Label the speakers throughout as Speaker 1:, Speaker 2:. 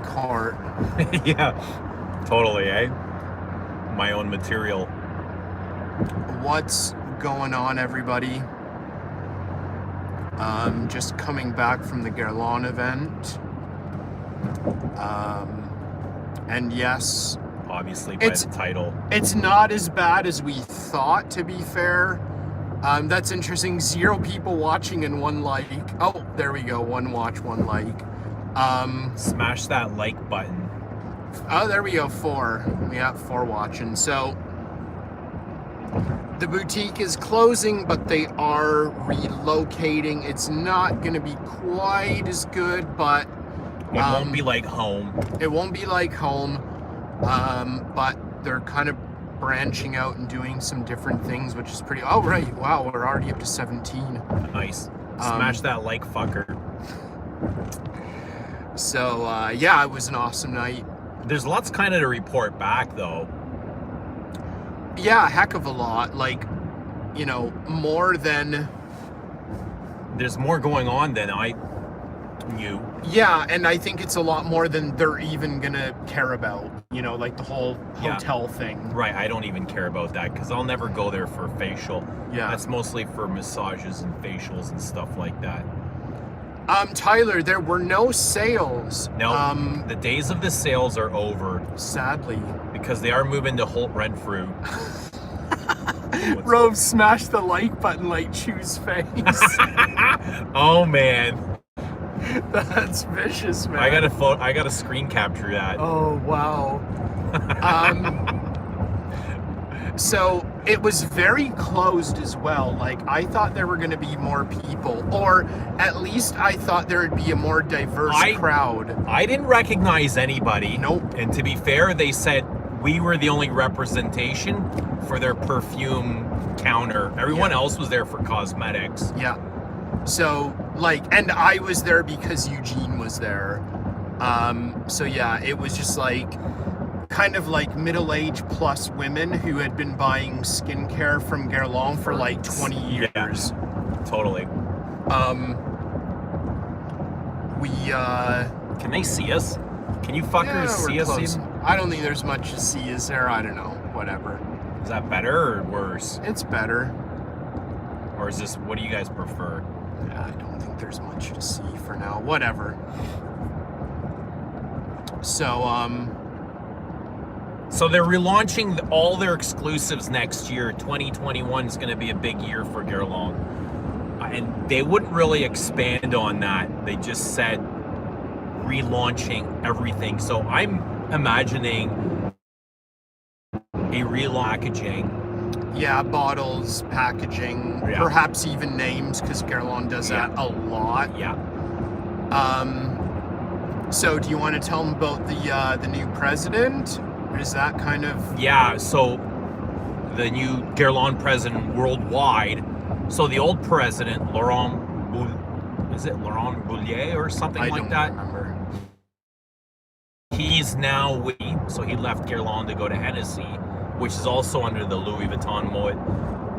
Speaker 1: court.
Speaker 2: Yeah, totally, eh? My own material.
Speaker 1: What's going on, everybody? Just coming back from the Guerlain event. And yes,
Speaker 2: Obviously, by the title.
Speaker 1: It's not as bad as we thought, to be fair. That's interesting. 0 people watching and 1 like. Oh, there we go. 1 watch, 1 like.
Speaker 2: Smash that like button.
Speaker 1: Oh, there we go. 4. We got 4 watching. So the boutique is closing, but they are relocating. It's not going to be quite as good, but
Speaker 2: it won't be like home.
Speaker 1: It won't be like home, but they're kind of branching out and doing some different things, which is pretty. Oh, right. Wow, we're already up to 17.
Speaker 2: Nice. Smash that like fucker.
Speaker 1: So, yeah, it was an awesome night.
Speaker 2: There's lots kind of to report back, though.
Speaker 1: Yeah, a heck of a lot. Like, you know, more than...
Speaker 2: There's more going on than I knew.
Speaker 1: Yeah, and I think it's a lot more than they're even going to care about. You know, like the whole hotel thing.
Speaker 2: Right, I don't even care about that because I'll never go there for facial.
Speaker 1: Yeah.
Speaker 2: That's mostly for massages and facials and stuff like that.
Speaker 1: Tyler, there were no sales.
Speaker 2: No, the days of the sales are over.
Speaker 1: Sadly.
Speaker 2: Because they are moving to Holt Renfrew.
Speaker 1: Rove smashed the like button like Chew's face.
Speaker 2: Oh, man.
Speaker 1: That's vicious, man.
Speaker 2: I gotta screen capture that.
Speaker 1: Oh, wow. So it was very closed as well. Like, I thought there were going to be more people, or at least I thought there would be a more diverse crowd.
Speaker 2: I didn't recognize anybody.
Speaker 1: Nope.
Speaker 2: And to be fair, they said we were the only representation for their perfume counter. Everyone else was there for cosmetics.
Speaker 1: Yeah. So, like, and I was there because Eugene was there. So yeah, it was just like, kind of like middle-aged plus women who had been buying skincare from Guerlain for like 20 years.
Speaker 2: Yeah, totally. Can they see us? Can you fuckers see us even?
Speaker 1: I don't think there's much to see, is there? I don't know. Whatever.
Speaker 2: Is that better or worse?
Speaker 1: It's better.
Speaker 2: Or is this, what do you guys prefer?
Speaker 1: I don't think there's much to see for now. Whatever.
Speaker 2: So they're relaunching all their exclusives next year. 2021 is going to be a big year for Guerlain. And they wouldn't really expand on that. They just said relaunching everything. So I'm imagining a repackaging.
Speaker 1: Yeah, bottles, packaging, perhaps even names, because Guerlain does that a lot.
Speaker 2: Yeah.
Speaker 1: So do you want to tell them about the new president? Is that kind of...
Speaker 2: Yeah, so the new Guerlain president worldwide. So the old president, Laurent Boulier or something like that?
Speaker 1: I don't remember.
Speaker 2: He's now so he left Guerlain to go to Hennessy, which is also under the Louis Vuitton Moet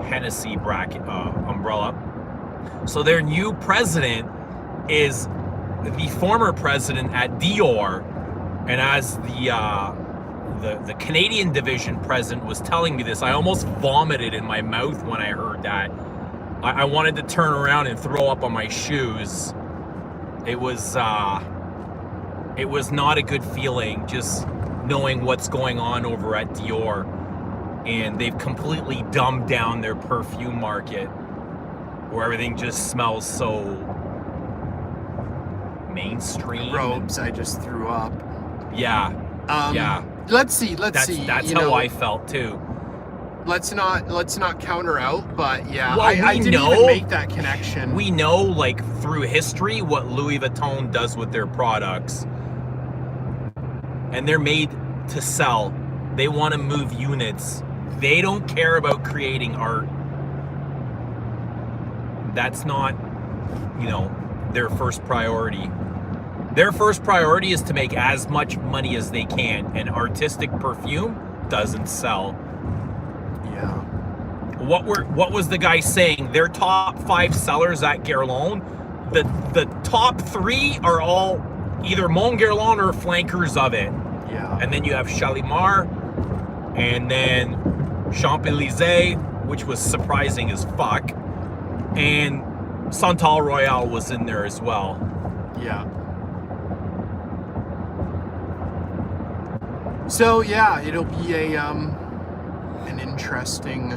Speaker 2: Hennessy umbrella. So their new president is the former president at Dior, and as the Canadian division president was telling me this, I almost vomited in my mouth when I heard that. I wanted to turn around and throw up on my shoes. It was not a good feeling, just knowing what's going on over at Dior. And they've completely dumbed down their perfume market, where everything just smells so mainstream.
Speaker 1: Robes, I just threw up.
Speaker 2: Yeah. Yeah.
Speaker 1: Let's see.
Speaker 2: That's how I felt too.
Speaker 1: Let's not counter out, but yeah,
Speaker 2: well,
Speaker 1: I didn't even make that connection.
Speaker 2: We know, like, through history, what Louis Vuitton does with their products, and they're made to sell. They want to move units. They don't care about creating art. That's not, their first priority. Their first priority is to make as much money as they can, and artistic perfume doesn't sell.
Speaker 1: Yeah.
Speaker 2: What was the guy saying? Their top 5 sellers at Guerlain, the top 3 are all either Mont Guerlain or flankers of it.
Speaker 1: Yeah.
Speaker 2: And then you have Shalimar, and then Champs-Élysées, which was surprising as fuck. And Santal Royal was in there as well.
Speaker 1: Yeah. So yeah, it'll be a an interesting.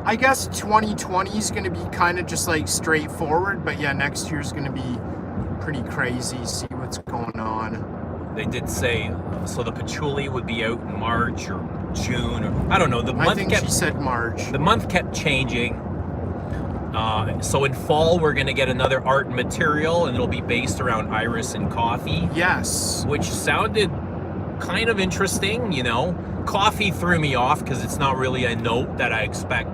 Speaker 1: I guess 2020 is going to be kind of just like straightforward, but yeah, next year's going to be pretty crazy. See what's going on.
Speaker 2: They did say so the patchouli would be out in March or June, or I don't know. The month
Speaker 1: I think she said March.
Speaker 2: The month kept changing. So in fall we're gonna get another art material, and it'll be based around iris and coffee.
Speaker 1: Yes.
Speaker 2: Which sounded kind of interesting, you know. Coffee threw me off because it's not really a note that I expect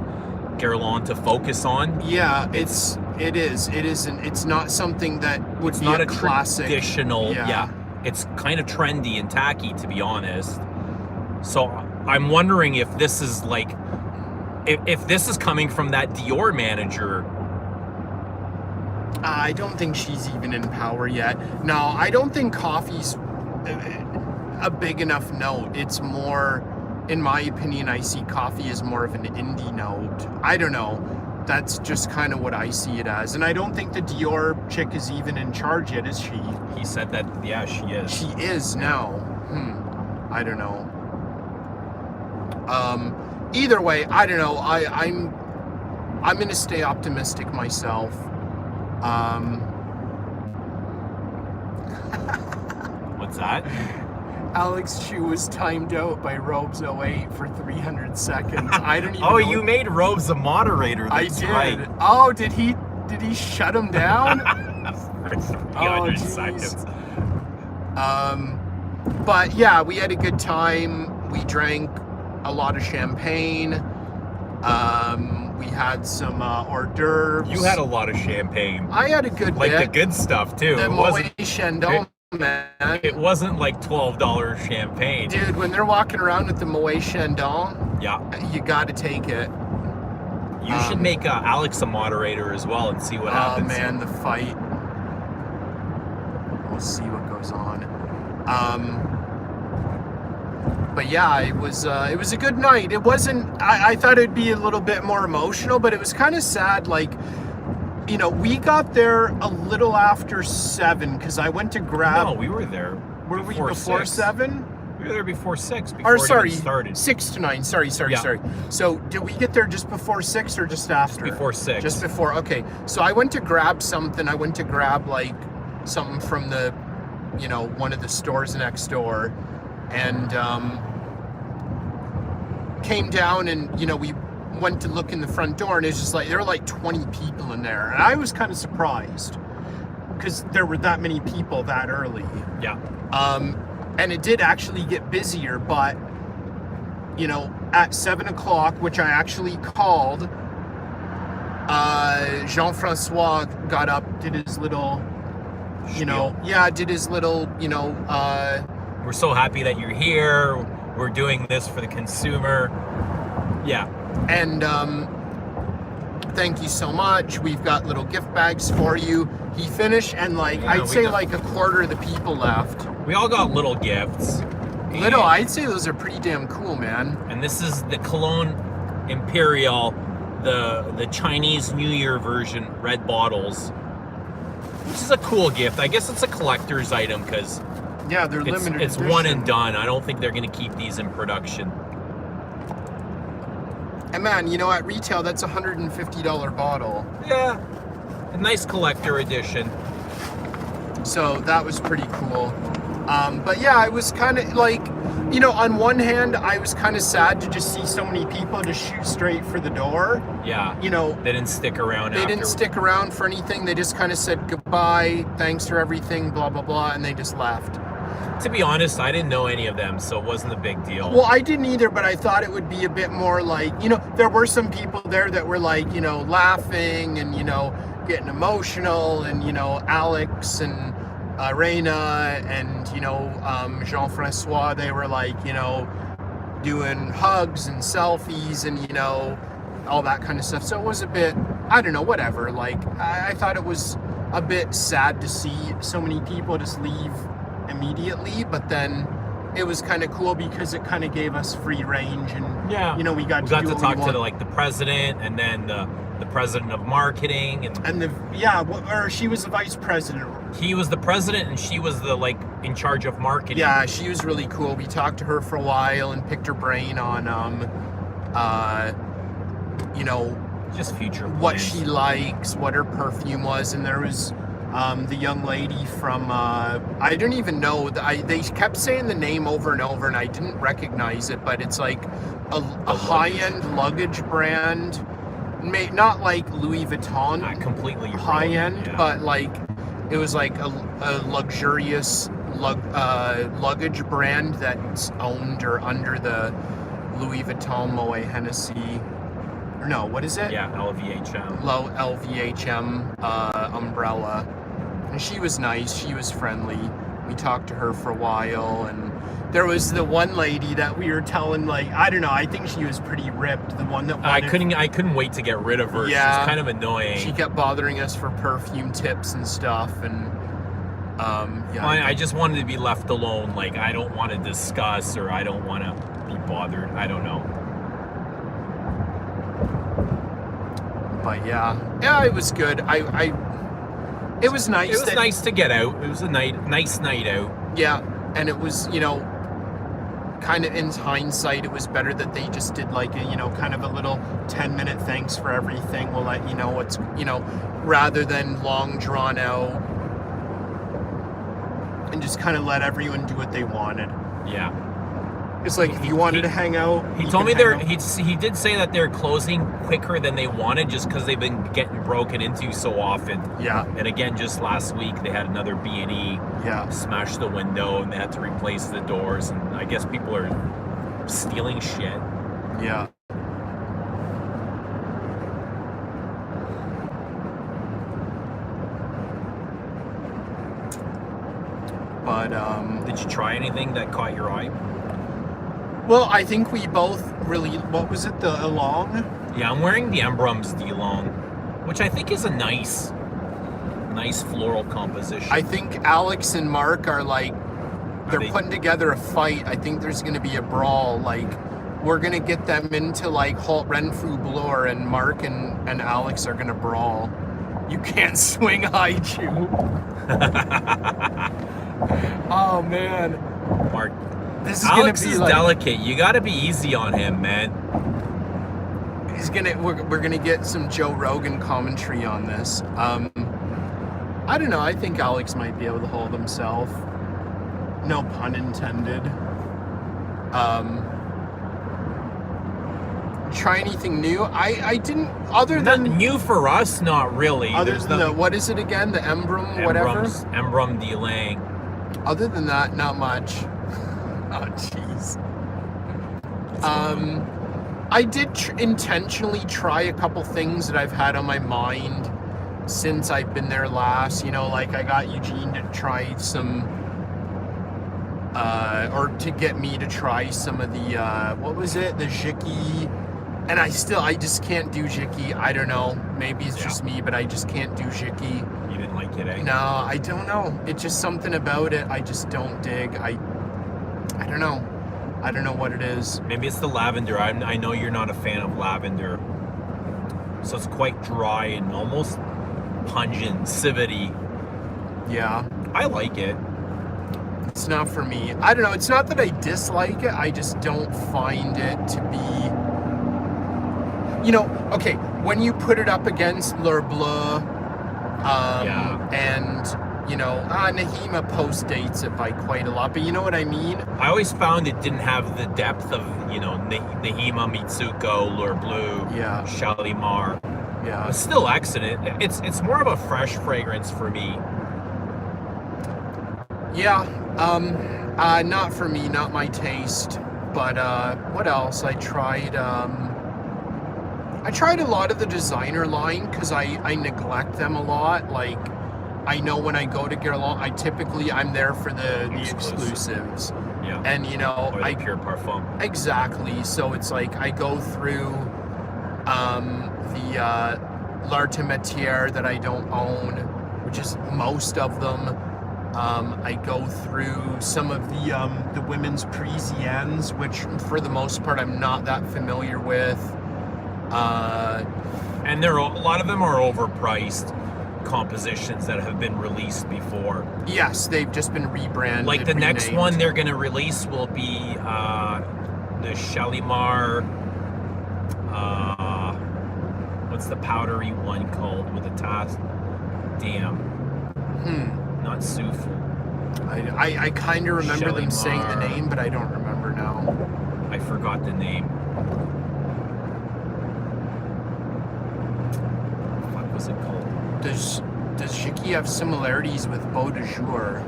Speaker 2: Guerlain to focus on.
Speaker 1: Yeah, it isn't. It's not something that would
Speaker 2: It's
Speaker 1: be
Speaker 2: not
Speaker 1: a
Speaker 2: a
Speaker 1: classic.
Speaker 2: traditional. Yeah, it's kind of trendy and tacky, to be honest. So I'm wondering if this is like, if this is coming from that Dior manager.
Speaker 1: I don't think she's even in power yet. No, I don't think coffee's a big enough note. It's more, in my opinion, I see coffee as more of an indie note. I don't know. That's just kind of what I see it as. And I don't think the Dior chick is even in charge yet, is she?
Speaker 2: He said that, yeah, she is.
Speaker 1: She is now. I don't know. Either way, I don't know. I'm gonna stay optimistic myself.
Speaker 2: What's that?
Speaker 1: Alex Chu was timed out by Robes 08 for 300 seconds. I don't even
Speaker 2: Oh,
Speaker 1: know.
Speaker 2: you made Robes a moderator.
Speaker 1: I
Speaker 2: That's
Speaker 1: did.
Speaker 2: right.
Speaker 1: Oh, did he shut him down?
Speaker 2: 300
Speaker 1: geez.
Speaker 2: seconds.
Speaker 1: But yeah, we had a good time. We drank a lot of champagne. We had some hors d'oeuvres.
Speaker 2: You had a lot of champagne.
Speaker 1: I had a good
Speaker 2: Like
Speaker 1: bit.
Speaker 2: the good stuff too.
Speaker 1: The
Speaker 2: It wasn't,
Speaker 1: Moet Chandon, man.
Speaker 2: it wasn't like $12 champagne.
Speaker 1: Dude, when they're walking around with the Moet Chandon,
Speaker 2: Yeah.
Speaker 1: you gotta take it.
Speaker 2: You should make Alex a moderator as well and see what happens.
Speaker 1: Oh man, the fight. We'll see what goes on. But yeah, it was a good night. It wasn't. I thought it'd be a little bit more emotional, but it was kind of sad. Like, you know, we got there a little after 7 because I went to grab.
Speaker 2: No, we were there.
Speaker 1: Were we before
Speaker 2: 6.
Speaker 1: 7?
Speaker 2: We were there before 6. Before
Speaker 1: Or
Speaker 2: it
Speaker 1: sorry,
Speaker 2: even started.
Speaker 1: 6 to 9. Sorry.
Speaker 2: Yeah.
Speaker 1: So did we get there just before 6 or just after?
Speaker 2: Before 6.
Speaker 1: Just before. Okay. So I went to grab something. I went to grab like something from the, you know, one of the stores next door, and came down, and you know, we went to look in the front door, and it's just like there were like 20 people in there, and I was kind of surprised because there were that many people that early.
Speaker 2: Yeah.
Speaker 1: And it did actually get busier, but you know, at 7 o'clock, which I actually called, Jean-Francois got up, did his little, you know, did his little, you know,
Speaker 2: We're so happy that you're here. We're doing this for the consumer. Yeah.
Speaker 1: and thank you so much. We've got little gift bags for you. He finished, and like
Speaker 2: Yeah,
Speaker 1: I'd
Speaker 2: we
Speaker 1: say
Speaker 2: got-
Speaker 1: like a quarter of the people left.
Speaker 2: We all got little gifts.
Speaker 1: Little, I'd say those are pretty damn cool, man.
Speaker 2: And this is the Cologne Imperial, the Chinese New Year version, red bottles. Which is a cool gift. I guess it's a collector's item because
Speaker 1: Yeah, they're limited
Speaker 2: it's
Speaker 1: edition.
Speaker 2: one and done. I don't think they're going to keep these in production.
Speaker 1: And man, you know, at retail, that's a $150 bottle.
Speaker 2: Yeah. A nice collector edition.
Speaker 1: So that was pretty cool. But yeah, I was kind of like, you know, on one hand, I was kind of sad to just see so many people just shoot straight for the door.
Speaker 2: Yeah.
Speaker 1: You know,
Speaker 2: They didn't stick around
Speaker 1: they didn't stick around for anything. They just kind of said goodbye, thanks for everything, blah, blah, blah, and they just left.
Speaker 2: To be honest, I didn't know any of them, so it wasn't a big deal.
Speaker 1: Well, I didn't either, but I thought it would be a bit more like, you know, there were some people there that were like, you know, laughing and, you know, getting emotional, and, you know, Alex and Reina and, you know, Jean-Francois, they were like, you know, doing hugs and selfies and, you know, all that kind of stuff. So it was a bit, I don't know, whatever. Like, I thought it was a bit sad to see so many people just leave immediately, but then it was kind of cool because it kind of gave us free range, and you know, we got to
Speaker 2: talk to the president, and then the president of marketing,
Speaker 1: or she was the vice president.
Speaker 2: He was the president, and she was the in charge of marketing.
Speaker 1: Yeah, she was really cool. We talked to her for a while and picked her brain on you know,
Speaker 2: just future plans.
Speaker 1: What she likes, what her perfume was, and there was the young lady from I don't even know. They kept saying the name over and over, and I didn't recognize it, but it's like a high-end luggage brand, not like Louis Vuitton,
Speaker 2: not completely
Speaker 1: high-end, but like it was like a luxurious luggage brand that's owned or under the Louis Vuitton Moet Hennessy. No, what is it?
Speaker 2: Yeah, LVHM.
Speaker 1: LVHM umbrella. And she was nice. She was friendly. We talked to her for a while, and there was the one lady that we were telling, I don't know, I think she was pretty ripped. The one that
Speaker 2: I couldn't wait to get rid of her.
Speaker 1: Yeah,
Speaker 2: she was kind of annoying.
Speaker 1: She kept bothering us for perfume tips and stuff, and
Speaker 2: I just wanted to be left alone. I don't want to discuss, or I don't want to be bothered. I don't know.
Speaker 1: But yeah, it was good. It was nice.
Speaker 2: It was nice to get out. It was a nice night out.
Speaker 1: Yeah, and it was, kind of in hindsight, it was better that they just did kind of a little 10-minute thanks for everything. We'll let you know what's, rather than long drawn out, and just kind of let everyone do what they wanted.
Speaker 2: Yeah.
Speaker 1: It's like if you wanted to hang out.
Speaker 2: He told me he did say that they're closing quicker than they wanted just because they've been getting broken into so often.
Speaker 1: Yeah.
Speaker 2: And again, just last week they had another B&E smash the window, and they had to replace the doors, and I guess people are stealing shit.
Speaker 1: Yeah. But
Speaker 2: did you try anything that caught your eye?
Speaker 1: Well, I think we both really, what was it, the Along?
Speaker 2: Yeah, I'm wearing the Embrum's D-Long, which I think is a nice floral composition.
Speaker 1: I think Alex and Mark are they're putting together a fight. I think there's going to be a brawl. We're going to get them into Halt Renfrew Blur, and Mark and Alex are going to brawl. You can't swing high chew. Oh, man.
Speaker 2: Mark.
Speaker 1: Alex
Speaker 2: is delicate. You got to be easy on him, man.
Speaker 1: We're gonna get some Joe Rogan commentary on this. I don't know. I think Alex might be able to hold himself. No pun intended. Try anything new? I didn't. Other than
Speaker 2: new for us, not really.
Speaker 1: Other than what is it again? The Embrum, whatever.
Speaker 2: Embrum Guerlain.
Speaker 1: Other than that, not much. Oh, jeez. I did intentionally try a couple things that I've had on my mind since I've been there last. I got Eugene to try some, or to get me to try some of the, what was it? The Jiki. And I just can't do Jiki. I don't know. Maybe it's just me, but I just can't do Jiki.
Speaker 2: You didn't like it, eh?
Speaker 1: No, I don't know. It's just something about it I just don't dig. I don't know. I don't know what it is.
Speaker 2: Maybe it's the lavender. I know you're not a fan of lavender. So it's quite dry and almost pungent, civety.
Speaker 1: Yeah.
Speaker 2: I like it.
Speaker 1: It's not for me. I don't know. It's not that I dislike it. I just don't find it to be... okay, when you put it up against L'Heure Bleu, and... Nahima post-dates it by quite a lot, but you know what I mean?
Speaker 2: I always found it didn't have the depth of, Nahima, Mitsuko, L'Heure Bleu, Shalimar.
Speaker 1: Yeah.
Speaker 2: It's still excellent. It's more of a fresh fragrance for me.
Speaker 1: Yeah. Not for me, not my taste. But what else? I tried a lot of the designer line because I neglect them a lot. I know when I go to Guerlain, I'm there for the exclusives.
Speaker 2: Yeah.
Speaker 1: And
Speaker 2: or the pure parfum.
Speaker 1: Exactly. So it's I go through the L'Arte Metière that I don't own, which is most of them. I go through some of the women's Parisiennes, which for the most part I'm not that familiar with.
Speaker 2: And a lot of them are overpriced compositions that have been released before.
Speaker 1: Yes, they've just been rebranded.
Speaker 2: Like the next
Speaker 1: renamed.
Speaker 2: one they're going to release will be the Shalimar. What's the powdery one called with the task? Damn. Not Sufu.
Speaker 1: I kind of remember them saying the
Speaker 2: Shalimar.
Speaker 1: name, but I don't remember now.
Speaker 2: I forgot the name. What the fuck was it called?
Speaker 1: Does Jiki have similarities with Beau de Jour?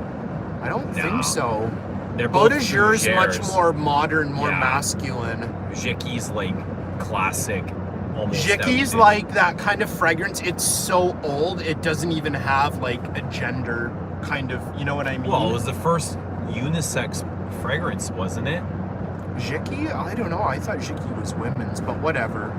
Speaker 1: I don't
Speaker 2: No.
Speaker 1: think so.
Speaker 2: They're
Speaker 1: Beau
Speaker 2: both
Speaker 1: de Jour is much
Speaker 2: fougères.
Speaker 1: more modern, more
Speaker 2: Yeah.
Speaker 1: masculine.
Speaker 2: Jiki's like classic. Almost
Speaker 1: Jiki's
Speaker 2: everything.
Speaker 1: like that kind of fragrance. It's so old, it doesn't even have like a gender kind of, you know what I mean?
Speaker 2: Well, it was the first unisex fragrance, wasn't it?
Speaker 1: Jiki? I don't know. I thought Jiki was women's, but whatever.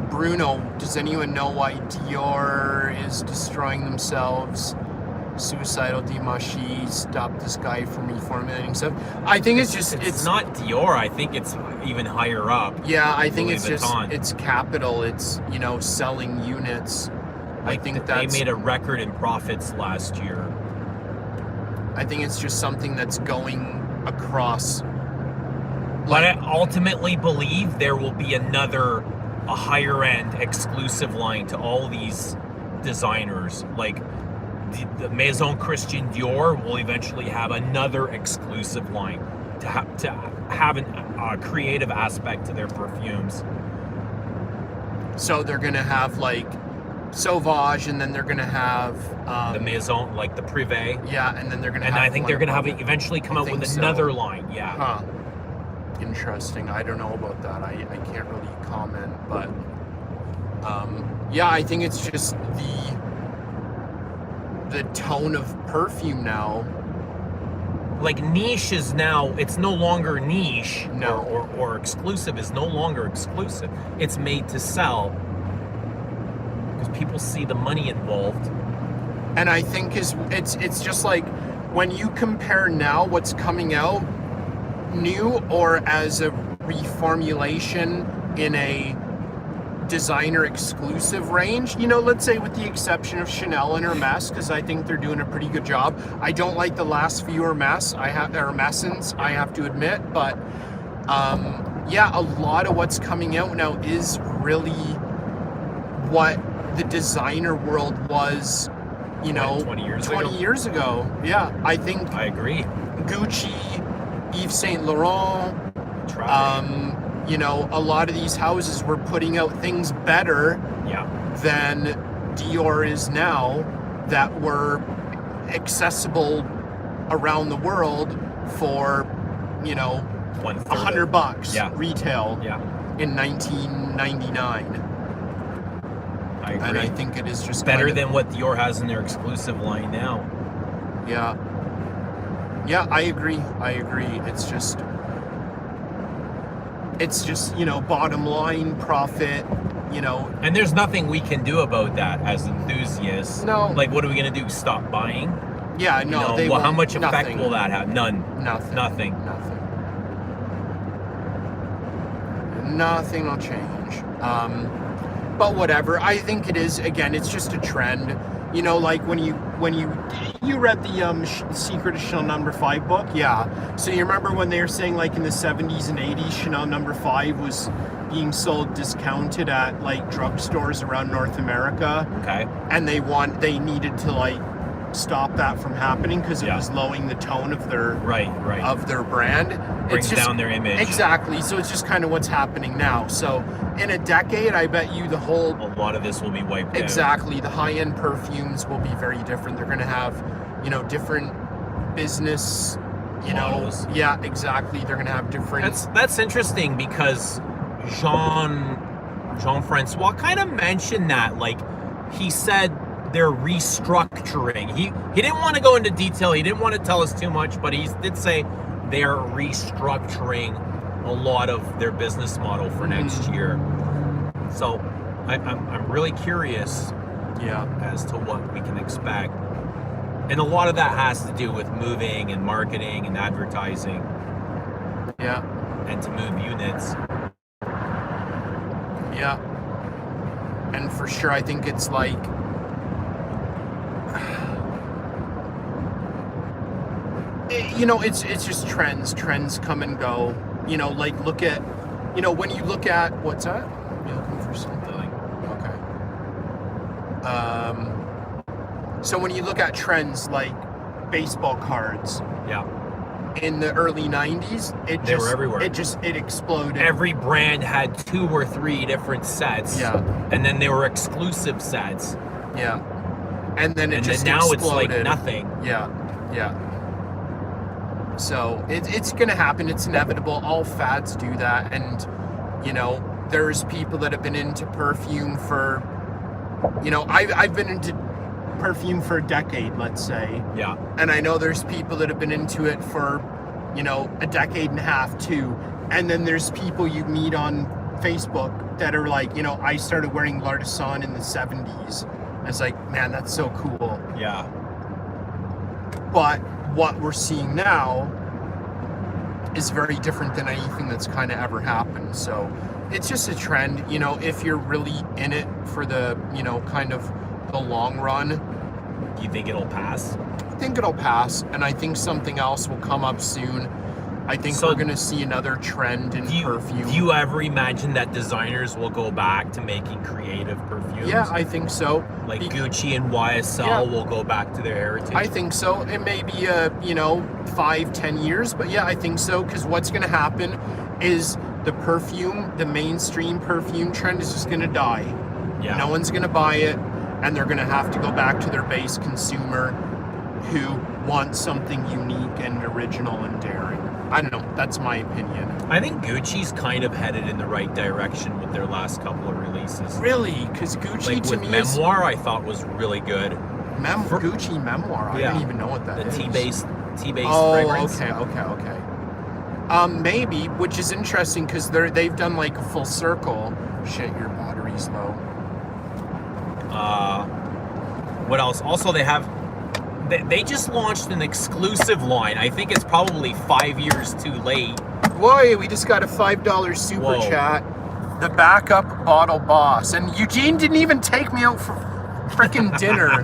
Speaker 1: Bruno, does anyone know why Dior is destroying themselves? Suicidal Dimashi, stop this guy from reformulating stuff. I think it's
Speaker 2: not Dior. I think it's even higher up.
Speaker 1: Yeah, I think
Speaker 2: Louis
Speaker 1: it's just
Speaker 2: Vuitton.
Speaker 1: it's capital. It's, you know, selling units. I think that's
Speaker 2: they made a record in profits last year.
Speaker 1: I think it's just something that's going across.
Speaker 2: But I ultimately believe there will be a higher end exclusive line to all these designers. Like the Maison Christian Dior will eventually have another exclusive line to have a creative aspect to their perfumes.
Speaker 1: So they're gonna have like Sauvage, and then they're gonna have
Speaker 2: The Maison, like the Privé.
Speaker 1: yeah, and then they're gonna.
Speaker 2: And
Speaker 1: have
Speaker 2: I think
Speaker 1: one
Speaker 2: they're gonna have
Speaker 1: above it.
Speaker 2: eventually come
Speaker 1: I
Speaker 2: out with
Speaker 1: think so.
Speaker 2: another line. Yeah.
Speaker 1: Huh. Interesting. I don't know about that. I can't really comment, but yeah, I think it's just the tone of perfume now.
Speaker 2: Like niche is now, it's no longer niche.
Speaker 1: No.
Speaker 2: Or exclusive is no longer exclusive. It's made to sell because people see the money involved.
Speaker 1: And I think it's just like when you compare now what's coming out new or as a reformulation in a designer exclusive range, you know, let's say with the exception of Chanel and Hermes, because I think they're doing a pretty good job. I don't like the last few Hermesins, I have to admit, but yeah, a lot of what's coming out now is really what the designer world was, you know,
Speaker 2: 20 years
Speaker 1: 20
Speaker 2: ago?
Speaker 1: years ago. Yeah, I think
Speaker 2: I agree.
Speaker 1: Gucci, Yves Saint Laurent, you know, a lot of these houses were putting out things better than Dior is now that were accessible around the world for, you know, $100 retail in 1999.
Speaker 2: I agree.
Speaker 1: And I think it is just
Speaker 2: better than what Dior has in their exclusive line now.
Speaker 1: Yeah. Yeah, I agree. It's just, you know, bottom line profit, you know.
Speaker 2: And there's nothing we can do about that as enthusiasts.
Speaker 1: No.
Speaker 2: Like, what are we going to do? Stop buying?
Speaker 1: Yeah, no.
Speaker 2: You know,
Speaker 1: they
Speaker 2: well, how
Speaker 1: won't-
Speaker 2: much effect
Speaker 1: nothing.
Speaker 2: will that have? None.
Speaker 1: Nothing. Nothing will change. But whatever. I think it is, again, it's just a trend. You know, like when you read the Secret of Chanel No. 5 book, yeah. So you remember when they were saying like in the 70s and 80s, Chanel No. 5 was being sold discounted at like drugstores around North America.
Speaker 2: Okay.
Speaker 1: And they needed to like stop that from happening because it was lowering the tone of their of their brand.
Speaker 2: Brings down their image.
Speaker 1: Exactly. So it's just kind of what's happening now. So in a decade, I bet you a
Speaker 2: lot of this will be wiped out.
Speaker 1: Exactly. The high-end perfumes will be very different. They're going to have, you know, different business, you
Speaker 2: models.
Speaker 1: know. Yeah, exactly. They're going to have different.
Speaker 2: That's interesting because Jean-Francois kind of mentioned that. Like, he said they're restructuring. He didn't want to go into detail. He didn't want to tell us too much, but he did say they're restructuring a lot of their business model for next year. So I'm really curious as to what we can expect. And a lot of that has to do with moving and marketing and advertising.
Speaker 1: Yeah.
Speaker 2: And to move units.
Speaker 1: Yeah. And for sure, I think it's like, you know, it's just trends. Trends come and go. You know, like look at, you know, when you look at, what's that? You're looking for something. Okay. So when you look at trends like baseball cards.
Speaker 2: Yeah.
Speaker 1: In the early 90s,
Speaker 2: they were everywhere.
Speaker 1: It exploded.
Speaker 2: Every brand had 2 or 3 different sets.
Speaker 1: Yeah.
Speaker 2: And then they were exclusive sets.
Speaker 1: Yeah. And then it just
Speaker 2: now
Speaker 1: exploded.
Speaker 2: It's like nothing.
Speaker 1: Yeah. Yeah. So it's gonna happen. It's inevitable. All fads do that. And you know, there's people that have been into perfume for, you know, I've been into perfume for a decade, let's say.
Speaker 2: Yeah.
Speaker 1: And I know there's people that have been into it for, you know, a decade and a half too. And then there's people you meet on Facebook that are like, you know, I started wearing L'Artisan in the 70s. And it's like, man, that's so cool.
Speaker 2: Yeah.
Speaker 1: But what we're seeing now is very different than anything that's kind of ever happened. So it's just a trend, you know, if you're really in it for the, you know, kind of the long run.
Speaker 2: Do you think it'll pass?
Speaker 1: I think it'll pass, and I think something else will come up soon. I think we're going to see another trend in perfume.
Speaker 2: Do you ever imagine that designers will go back to making creative perfumes?
Speaker 1: Yeah, I think so.
Speaker 2: Like Gucci and YSL will go back to their heritage?
Speaker 1: I think so. It may be, you know, 5-10 years, but yeah, I think so, because what's going to happen is the perfume, the mainstream perfume trend is just going to die.
Speaker 2: Yeah.
Speaker 1: No one's going to buy it, and they're going to have to go back to their base consumer who wants something unique and original and daring. I don't know. That's my opinion.
Speaker 2: I think Gucci's kind of headed in the right direction with their last couple of releases.
Speaker 1: Really? Because Gucci
Speaker 2: like
Speaker 1: to
Speaker 2: with
Speaker 1: me
Speaker 2: Memoir, I thought was really good.
Speaker 1: Gucci Memoir? I don't even know what that is.
Speaker 2: The tea-based fragrance.
Speaker 1: Okay. Maybe, which is interesting because they've done like a full circle. Shit, your battery's low.
Speaker 2: What else? Also, they just launched an exclusive line. I think it's probably 5 years too late.
Speaker 1: Boy, we just got a $5 super chat. The backup bottle boss. And Eugene didn't even take me out for freaking dinner.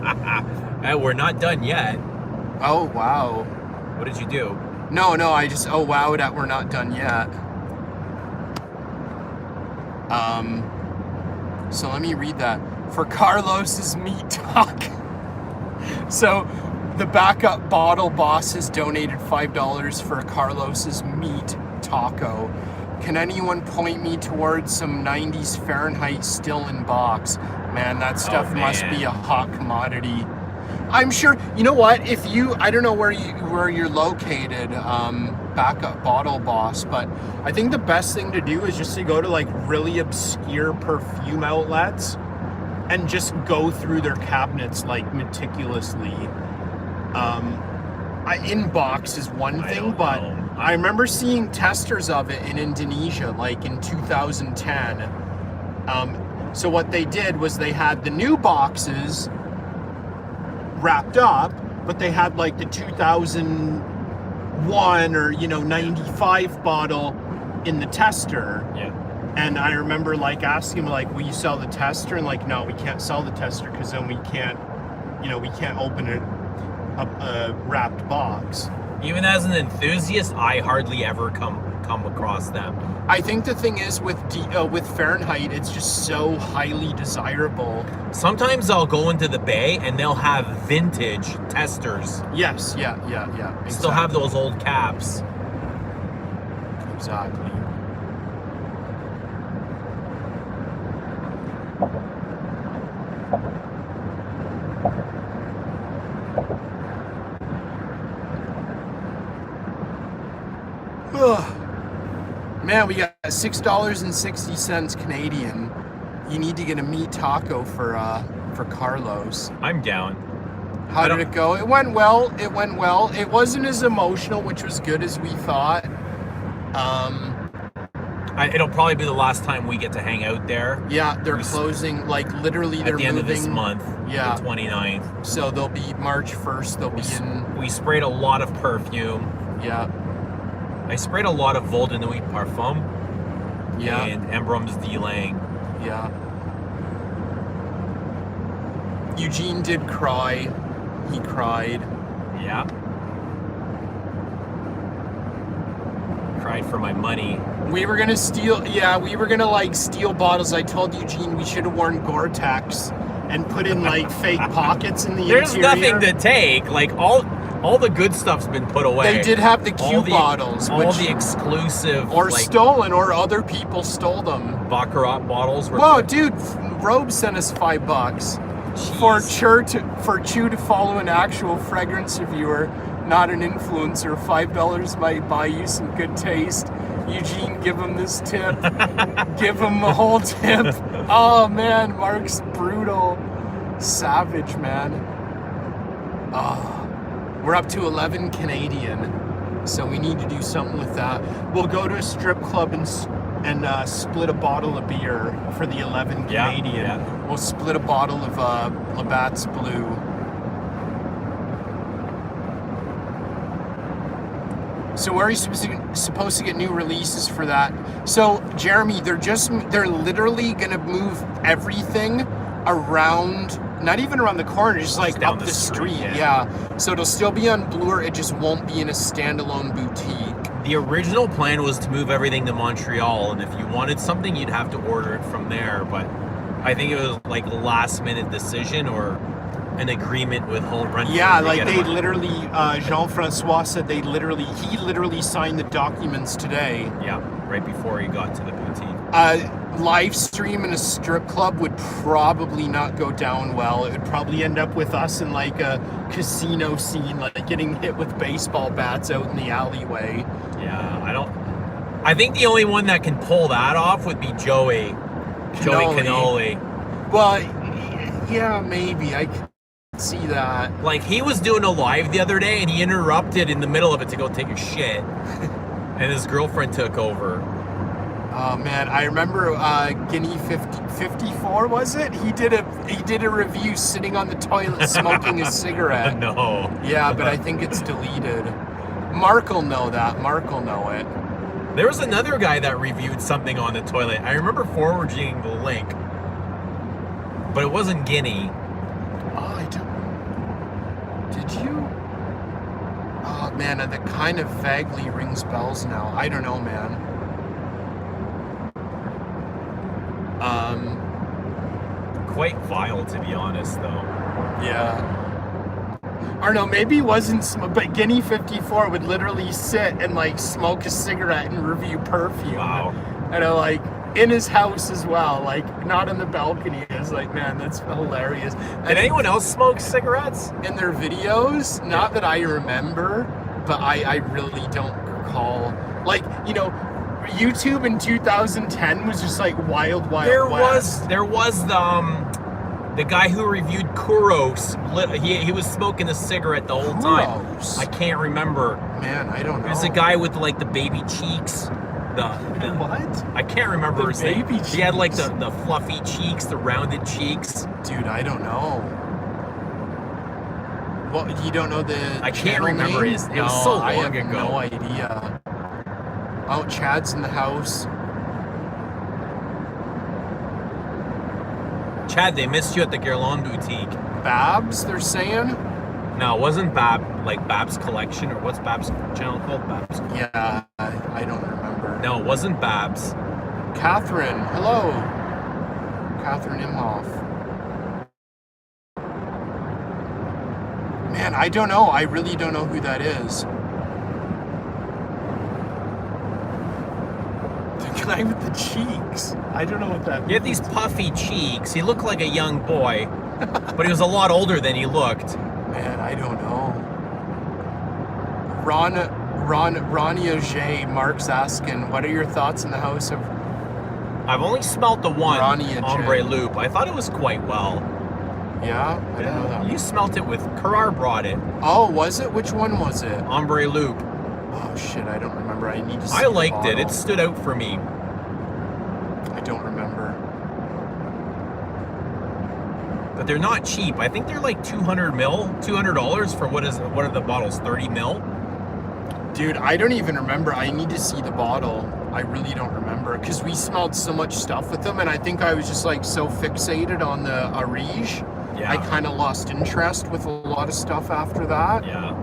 Speaker 2: Hey, we're not done yet.
Speaker 1: Oh, wow.
Speaker 2: What did you do?
Speaker 1: No, I just, oh, wow, that we're not done yet. So let me read that. For Carlos's meat talk. So the backup bottle boss has donated $5 for Carlos's meat taco. Can anyone point me towards some 90s Fahrenheit still in box? Man, that stuff must be a hot commodity. I'm sure, you know what, if you, I don't know where you're located, backup bottle boss, but I think the best thing to do is just to go to like really obscure perfume outlets and just go through their cabinets like meticulously. Inbox is one thing, but I remember seeing testers of it in Indonesia, like in 2010. So what they did was they had the new boxes wrapped up, but they had like the 2001 or 95 bottle in the tester.
Speaker 2: Yeah.
Speaker 1: And I remember like asking him like, will you sell the tester? And like, no, we can't sell the tester because then we can't open a wrapped box.
Speaker 2: Even as an enthusiast, I hardly ever come across them.
Speaker 1: I think the thing is with Fahrenheit, it's just so highly desirable.
Speaker 2: Sometimes I'll go into the Bay and they'll have vintage testers.
Speaker 1: Yes, yeah. Exactly.
Speaker 2: Still have those old caps.
Speaker 1: Exactly. Man, we got $6.60 Canadian. You need to get a meat taco for for Carlos.
Speaker 2: I'm down.
Speaker 1: How did it go? It went well. It went well. It wasn't as emotional, which was good as we thought.
Speaker 2: It'll probably be the last time we get to hang out there.
Speaker 1: Yeah, they're closing, like literally they're moving.
Speaker 2: At the end of this month,
Speaker 1: yeah.
Speaker 2: the 29th.
Speaker 1: So they'll be March 1st, they'll be in...
Speaker 2: We sprayed a lot of perfume.
Speaker 1: Yeah.
Speaker 2: I sprayed a lot of Vol de Nuit Parfum.
Speaker 1: Yeah.
Speaker 2: And Embram's Guerlain.
Speaker 1: Yeah. Eugene did cry. He cried.
Speaker 2: Yeah. Cried for my money.
Speaker 1: We were gonna steal, we were gonna like steal bottles. I told Eugene we should have worn Gore-Tex and put in like fake pockets in the
Speaker 2: There's
Speaker 1: interior.
Speaker 2: nothing to take. Like all the good stuff's been put away.
Speaker 1: They did have the cute bottles.
Speaker 2: All the exclusive.
Speaker 1: Or
Speaker 2: like,
Speaker 1: stolen, or other people stole them.
Speaker 2: Baccarat bottles were...
Speaker 1: Whoa, dude, Robe sent us $5
Speaker 2: Jeez.
Speaker 1: for Chew to follow an actual fragrance reviewer, not an influencer. $5 might buy you some good taste. Eugene, give him this tip. Give him the whole tip. Oh man, Mark's brutal. Savage, man. We're up to 11 Canadian, so we need to do something with that. We'll go to a strip club and split a bottle of beer for the 11 Canadian.
Speaker 2: Yeah.
Speaker 1: We'll split a bottle of Labatt's Blue. So where are you supposed to get new releases for that? So Jeremy, they're literally gonna move everything around, not even around the corner, just like
Speaker 2: down
Speaker 1: up
Speaker 2: the
Speaker 1: the street.
Speaker 2: street,
Speaker 1: Yeah. So it'll still be on Bloor, it just won't be in a standalone boutique.
Speaker 2: The original plan was to move everything to Montreal, and if you wanted something, you'd have to order it from there. But I think it was like a last-minute decision or an agreement with Home Rental.
Speaker 1: Yeah, like they literally, Jean-Francois said he literally signed the documents today.
Speaker 2: Yeah, right before he got to the boutique.
Speaker 1: Livestream in a strip club would probably not go down well. It would probably end up with us in like a casino scene, like getting hit with baseball bats out in the alleyway.
Speaker 2: Yeah, I think the only one that can pull that off would be Joey Cannoli.
Speaker 1: Well, yeah, maybe. I can see that.
Speaker 2: Like, he was doing a live the other day and he interrupted in the middle of it to go take a shit. And his girlfriend took over.
Speaker 1: Oh man, I remember Guinea 54, was it? He did a review sitting on the toilet smoking a cigarette.
Speaker 2: No.
Speaker 1: Yeah, but I think it's deleted. Mark will know that. Mark will know it.
Speaker 2: There was another guy that reviewed something on the toilet. I remember forwarding the link, but it wasn't Guinea.
Speaker 1: Oh, I don't... Did you? Oh man, that kind of vaguely rings bells now. I don't know, man.
Speaker 2: Quite vile, to be honest, though.
Speaker 1: Yeah. Or no, maybe it wasn't, but Guinea 54 would literally sit and like smoke a cigarette and review perfume.
Speaker 2: Wow.
Speaker 1: And like in his house as well, like not on the balcony. It's like, man, that's hilarious.
Speaker 2: Did anyone else smoke cigarettes?
Speaker 1: In their videos? Not that I remember, but I really don't recall. Like, you know, YouTube in 2010 was just like wild west.
Speaker 2: There was the guy who reviewed Kuros. He was smoking a cigarette the whole time.
Speaker 1: Kuros?
Speaker 2: I can't remember.
Speaker 1: Man, I don't know.
Speaker 2: There's a guy with like the baby cheeks. The
Speaker 1: what?
Speaker 2: I can't remember his name.
Speaker 1: Baby cheeks?
Speaker 2: He had like the fluffy cheeks, the rounded cheeks.
Speaker 1: Dude, I don't know. Well, you don't know the
Speaker 2: I can't remember
Speaker 1: name?
Speaker 2: his name. It was so long
Speaker 1: I have
Speaker 2: ago.
Speaker 1: No idea. Oh, Chad's in the house.
Speaker 2: Chad, they missed you at the Guerlain boutique.
Speaker 1: Babs, they're saying?
Speaker 2: No, it wasn't Bab's Collection, or what's Bab's channel called? Bab's.
Speaker 1: Yeah, I don't remember.
Speaker 2: No, it wasn't Bab's.
Speaker 1: Catherine, hello. Catherine Imhoff. Man, I don't know. I really don't know who that is. The guy with the cheeks. I don't know what that means.
Speaker 2: He had these puffy cheeks. He looked like a young boy, but he was a lot older than he looked.
Speaker 1: Man, I don't know. Ronnie Auger, Mark's asking, what are your thoughts in the house of...
Speaker 2: I've only smelt the one
Speaker 1: Ronnie
Speaker 2: Ombre Loop. I thought it was quite well.
Speaker 1: Yeah? I didn't know that.
Speaker 2: You smelt it with Carrar brought it.
Speaker 1: Oh, was it? Which one was it?
Speaker 2: Ombre Loop.
Speaker 1: Oh shit, I don't remember. I need to see
Speaker 2: I liked
Speaker 1: the
Speaker 2: it. It
Speaker 1: bottle.
Speaker 2: stood out for me.
Speaker 1: I don't remember.
Speaker 2: But they're not cheap. I think they're like $200 for what are the bottles? 30 mil?
Speaker 1: Dude, I don't even remember. I need to see the bottle. I really don't remember because we smelled so much stuff with them, and I think I was just like so fixated on the Arige.
Speaker 2: Yeah.
Speaker 1: I kind of lost interest with a lot of stuff after that.
Speaker 2: Yeah.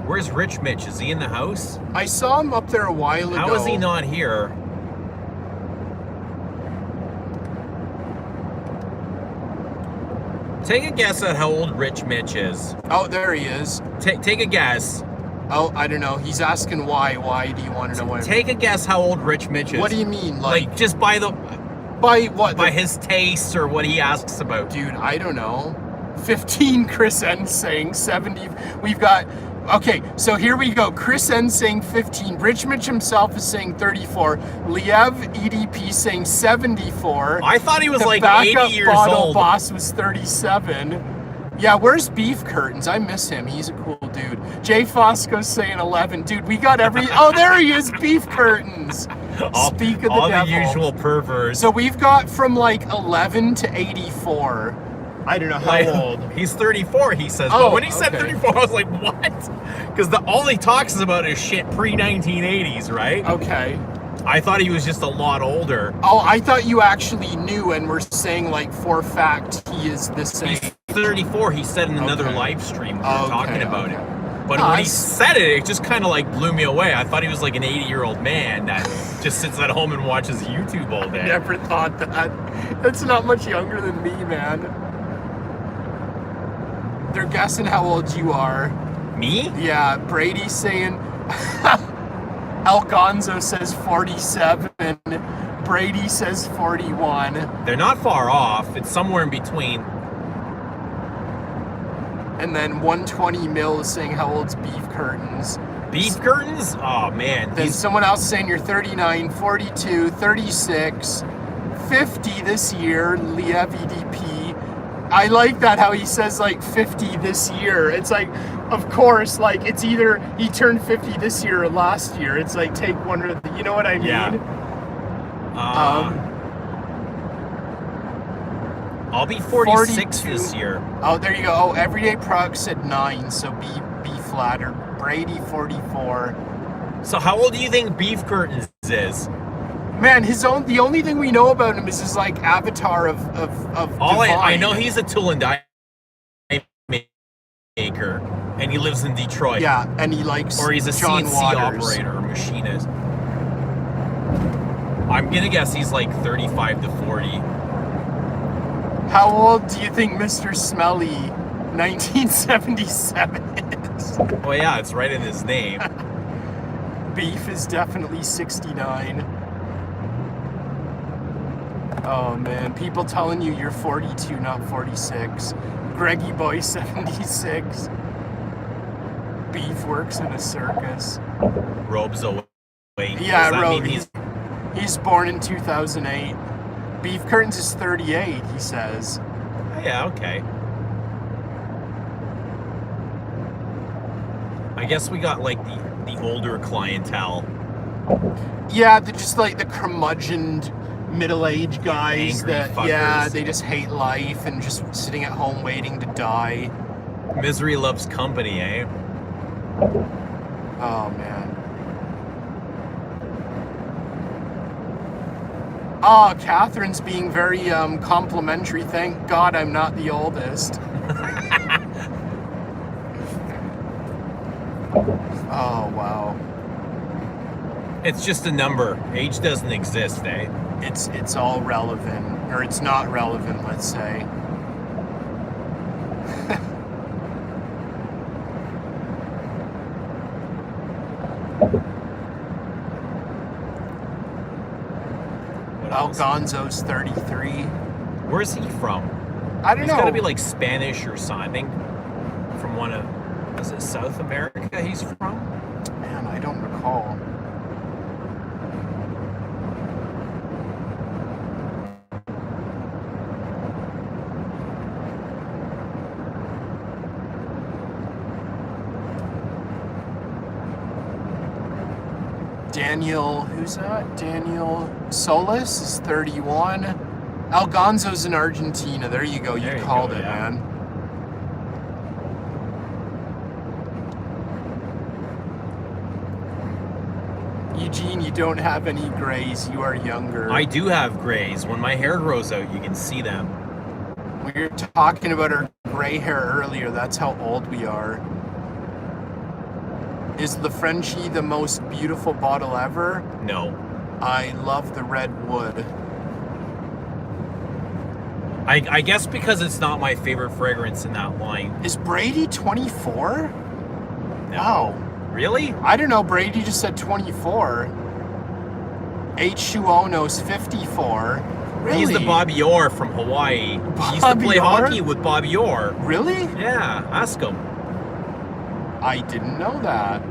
Speaker 2: Where's Rich Mitch? Is he in the house?
Speaker 1: I saw him up there a while ago.
Speaker 2: How is he not here? Take a guess at how old Rich Mitch is.
Speaker 1: Oh, there he is.
Speaker 2: Take a guess.
Speaker 1: Oh, I don't know. He's asking why. Why do you want to know why?
Speaker 2: Take a guess how old Rich Mitch is.
Speaker 1: What do you mean?
Speaker 2: Like just by
Speaker 1: what?
Speaker 2: his tastes or what he asks about.
Speaker 1: Dude, I don't know. 15, Chris N saying 70. We've got... Okay, so here we go. Chris N saying 15. Rich Mitch himself is saying 34. Liev EDP saying 74.
Speaker 2: I thought he was
Speaker 1: the
Speaker 2: like
Speaker 1: backup
Speaker 2: 80 years
Speaker 1: bottle
Speaker 2: old.
Speaker 1: boss was 37. Yeah, where's Beef Curtains? I miss him. He's a cool dude. Jay Fosco's saying 11. Dude, we got every... Oh, there he is, Beef Curtains. Speak of the
Speaker 2: all
Speaker 1: devil.
Speaker 2: the usual perverts.
Speaker 1: So we've got from like 11 to 84. I don't know how old.
Speaker 2: He's 34, he says.
Speaker 1: Oh,
Speaker 2: but when he said
Speaker 1: okay.
Speaker 2: 34, I was like, what? Because all he talks about is shit pre-1980s, right?
Speaker 1: Okay.
Speaker 2: I thought he was just a lot older.
Speaker 1: Oh, I thought you actually knew and were saying like for fact he is the same.
Speaker 2: He's 34, he said in another
Speaker 1: Okay.
Speaker 2: live stream we were talking about it. But
Speaker 1: Ah,
Speaker 2: when he said it just kind of like blew me away. I thought he was like an 80-year-old man that just sits at home and watches YouTube all day.
Speaker 1: Never thought that. That's not much younger than me, man. They're guessing how old you are.
Speaker 2: Me?
Speaker 1: Yeah, Brady's saying... El Gonzo says 47. Brady says 41.
Speaker 2: They're not far off. It's somewhere in between.
Speaker 1: And then 120 Mil is saying how old's Beef Curtains.
Speaker 2: Beef Curtains? Oh, man.
Speaker 1: Then someone else saying you're 39, 42, 36, 50 this year, Liev EDP. I like that how he says like 50 this year. It's like, of course, like it's either he turned 50 this year or last year. It's like take one or the, you know what I mean?
Speaker 2: Yeah. I'll be 46 this year.
Speaker 1: Oh, there you go. Oh, Everyday Product said 9, so be flattered. Brady 44.
Speaker 2: So how old do you think Beef Curtains is?
Speaker 1: Man, the only thing we know about him is his like avatar of
Speaker 2: I know
Speaker 1: Divine.
Speaker 2: he's a tool and die maker, and he lives in Detroit.
Speaker 1: Yeah, and he likes
Speaker 2: Or he's a
Speaker 1: John
Speaker 2: CNC
Speaker 1: Waters.
Speaker 2: operator or machinist. I'm gonna guess he's like 35 to 40.
Speaker 1: How old do you think Mr. Smelly 1977 is?
Speaker 2: Well, yeah, it's right in his name.
Speaker 1: Beef is definitely 69. Oh man, people telling you you're 42, not 46. Greggy Boy 76. Beef works in a circus.
Speaker 2: Robes away.
Speaker 1: Yeah,
Speaker 2: Does that
Speaker 1: Rob,
Speaker 2: mean
Speaker 1: he's born in 2008. Beef Curtains is 38, he says.
Speaker 2: Oh, yeah, okay. I guess we got like the older clientele.
Speaker 1: Yeah, they're just like the curmudgeoned middle-aged guys
Speaker 2: Angry
Speaker 1: that,
Speaker 2: fuckers.
Speaker 1: yeah, they just hate life and just sitting at home waiting to die.
Speaker 2: Misery loves company, eh?
Speaker 1: Oh, man. Oh, Catherine's being very complimentary. Thank God I'm not the oldest. Oh, wow.
Speaker 2: It's just a number. Age doesn't exist, eh?
Speaker 1: It's all relevant, or it's not relevant, let's say. Algonzo's 33.
Speaker 2: Where's he from?
Speaker 1: I don't
Speaker 2: He's
Speaker 1: know.
Speaker 2: got to be like Spanish or something. From one of, is it South America he's from?
Speaker 1: Man, I don't recall. Daniel, who's that? Daniel Solis is 31. Algonzo's in Argentina. There you go. You called it,
Speaker 2: yeah.
Speaker 1: man. Eugene, you don't have any grays. You are younger.
Speaker 2: I do have grays. When my hair grows out, you can see them.
Speaker 1: We were talking about our gray hair earlier. That's how old we are. Is the Frenchie the most beautiful bottle ever?
Speaker 2: No.
Speaker 1: I love the red wood.
Speaker 2: I guess because it's not my favorite fragrance in that line.
Speaker 1: Is Brady 24?
Speaker 2: No.
Speaker 1: Wow.
Speaker 2: Really?
Speaker 1: I don't know. Brady just said 24. H2Ono's 54. Really?
Speaker 2: He's the Bobby Orr from Hawaii. He used to play hockey with Bobby Orr.
Speaker 1: Really?
Speaker 2: Yeah, ask him.
Speaker 1: I didn't know that.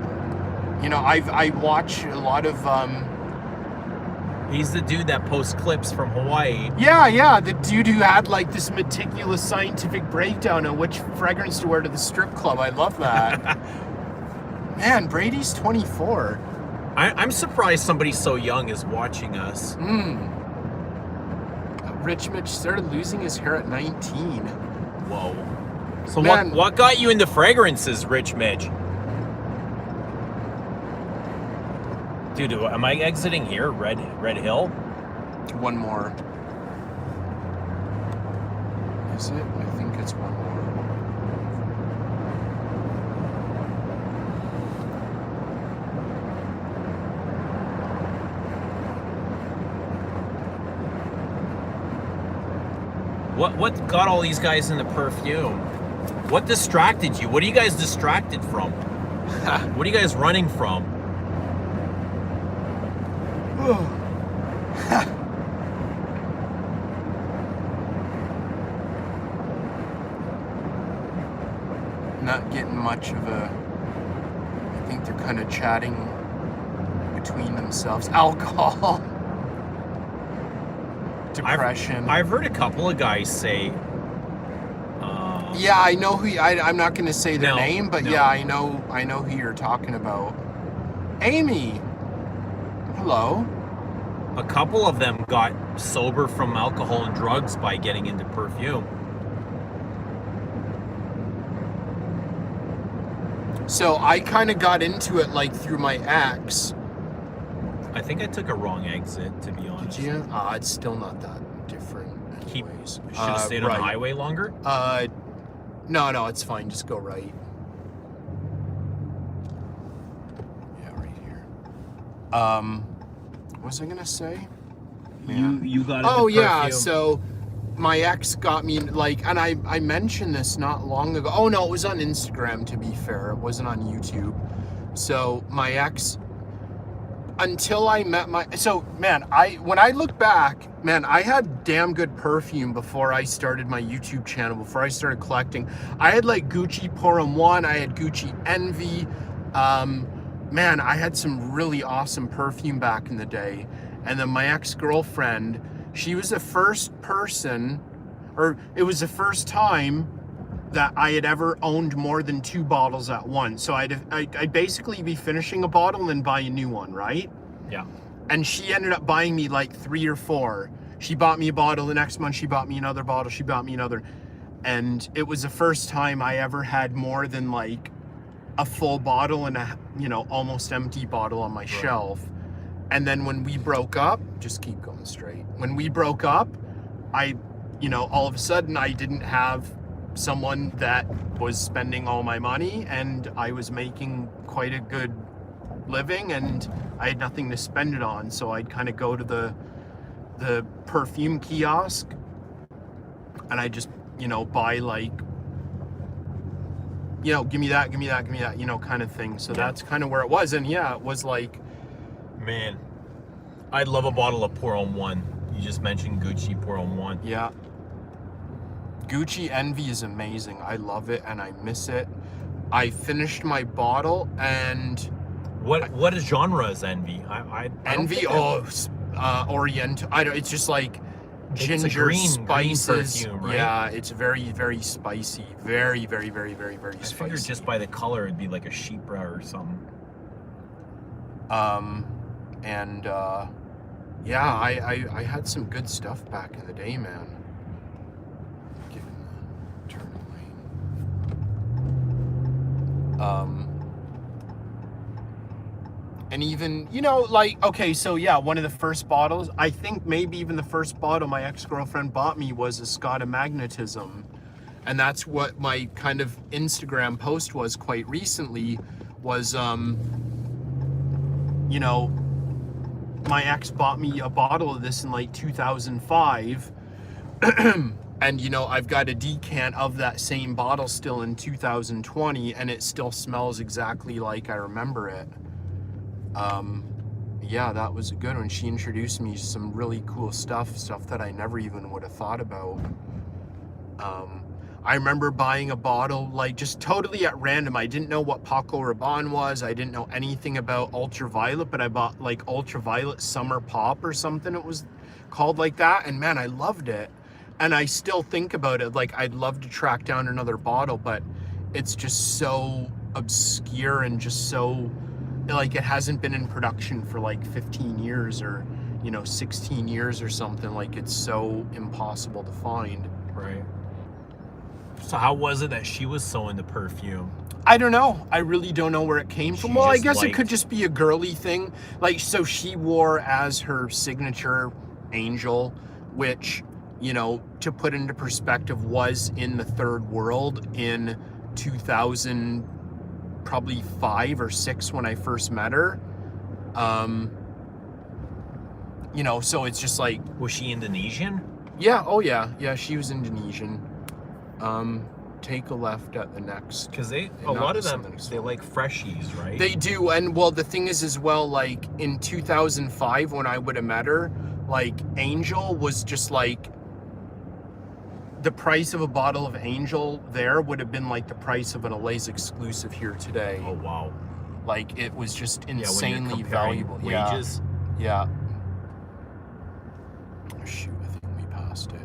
Speaker 1: You know, I watch a lot of
Speaker 2: He's the dude that posts clips from Hawaii.
Speaker 1: Yeah, the dude who had like this meticulous scientific breakdown of which fragrance to wear to the strip club. I love that. Man, Brady's 24.
Speaker 2: I'm surprised somebody so young is watching us.
Speaker 1: Rich Mitch started losing his hair at 19.
Speaker 2: Whoa. So
Speaker 1: Man.
Speaker 2: what got you into fragrances, Rich Mitch? Dude, am I exiting here? Red Hill?
Speaker 1: One more. Is it? I think it's one more.
Speaker 2: What got all these guys into perfume? What distracted you? What are you guys distracted from? What are you guys running from? Not getting much of a... I think they're kind of chatting between themselves. Alcohol. Depression. I've heard a couple of guys say...
Speaker 1: yeah, I know who... I'm not going to say their
Speaker 2: No,
Speaker 1: name, but
Speaker 2: no.
Speaker 1: yeah, I know who you're talking about. Amy. Hello.
Speaker 2: A couple of them got sober from alcohol and drugs by getting into perfume.
Speaker 1: So I kind of got into it like through my ex.
Speaker 2: I think I took a wrong exit, to be honest.
Speaker 1: Did you? It's still not that different anyways.
Speaker 2: Should have stayed on the highway longer?
Speaker 1: No, it's fine. Just go right. Yeah, right here. What was I gonna say?
Speaker 2: You got into
Speaker 1: Oh yeah,
Speaker 2: perfume.
Speaker 1: so my ex got me like, and I mentioned this not long ago. Oh no, it was on Instagram, to be fair. It wasn't on YouTube. So my ex, until I met when I look back, man, I had damn good perfume before I started my YouTube channel, before I started collecting. I had like Gucci Pour Homme 1, I had Gucci Envy. Man, I had some really awesome perfume back in the day. And then my ex-girlfriend, she was the first person, or it was the first time that I had ever owned more than 2 bottles at once. So I'd basically be finishing a bottle and then buy a new one, right?
Speaker 2: Yeah.
Speaker 1: And she ended up buying me like 3 or 4. She bought me a bottle. The next month she bought me another bottle. She bought me another. And it was the first time I ever had more than like a full bottle and a, almost empty bottle on my shelf. And then when we broke up, just keep going straight. When we broke up, all of a sudden I didn't have someone that was spending all my money, and I was making quite a good living, and I had nothing to spend it on. So I'd kind of go to the perfume kiosk, and I just, buy like, give me that, kind of thing. So that's kind of where it was. And yeah, it was like,
Speaker 2: Man, I'd love a bottle of Pour Homme 1. You just mentioned Gucci Pour Homme 1.
Speaker 1: yeah. Gucci Envy is amazing. I love it and I miss it. I finished my bottle, and
Speaker 2: What genre is Envy? I don't
Speaker 1: Envy,
Speaker 2: think
Speaker 1: Oriental. It's just like ginger,
Speaker 2: it's a green
Speaker 1: spices.
Speaker 2: perfume, right?
Speaker 1: Yeah, it's very, very spicy. Very, very, very, very, very
Speaker 2: I
Speaker 1: spicy.
Speaker 2: figured just by the color it'd be like a sheep brow or something.
Speaker 1: And yeah, I had some good stuff back in the day, man. Get in the turn lane. And even, you know, like, okay, so yeah, one of the first bottles, I think maybe even the first bottle my ex-girlfriend bought me was a Scott of Magnetism. And that's what my kind of Instagram post was quite recently, was, you know, my ex bought me a bottle of this in like 2005. And, you know, I've got a decant of that same bottle still in 2020, and it still smells exactly like I remember it. Yeah, that was a good one. She introduced me to some really cool stuff that I never even would have thought about. I remember buying a bottle, like, just totally at random. I didn't know what Paco Rabanne was. I didn't know anything about Ultraviolet, but I bought, like, Ultraviolet Summer Pop or something. It was called like that, and man, I loved it. And I still think about it, like, I'd love to track down another bottle, but it's just so obscure and just so, like, it hasn't been in production for like 15 years or, you know, 16 years or something. Like, it's so impossible to find.
Speaker 2: Right. So how was it that she was so into perfume?
Speaker 1: I don't know. I really don't know where it came from. Well, I guess it could just be a girly thing. Like, so she wore as her signature Angel, which, you know, to put into perspective, was in the third world in 2000, probably 5 or 6 when I first met her. You know, so it's just like...
Speaker 2: Was she Indonesian?
Speaker 1: Yeah, oh yeah. Yeah, she was Indonesian. Take a left at the next.
Speaker 2: Because a lot of them, they like freshies, right?
Speaker 1: They do, and well, the thing is as well, like, in 2005 when I would have met her, like, Angel was just like... The price of a bottle of Angel there would have been like the price of an Olays exclusive here today.
Speaker 2: Oh, wow.
Speaker 1: Like, it was just insanely valuable.
Speaker 2: Wages.
Speaker 1: Yeah. Oh, shoot, I think we passed it.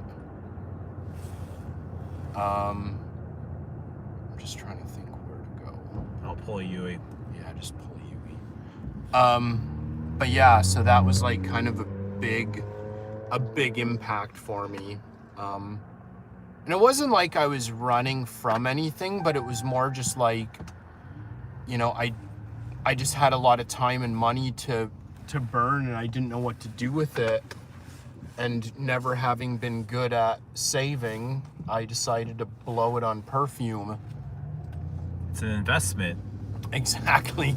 Speaker 1: I'm just trying to think where to go.
Speaker 2: I'll pull a Yui.
Speaker 1: Yeah, just pull a Yui. But yeah, so that was like kind of a big impact for me. And it wasn't like I was running from anything, but it was more just like, you know, I just had a lot of time and money to burn, and I didn't know what to do with it. And never having been good at saving, I decided to blow it on perfume.
Speaker 2: It's an investment.
Speaker 1: Exactly.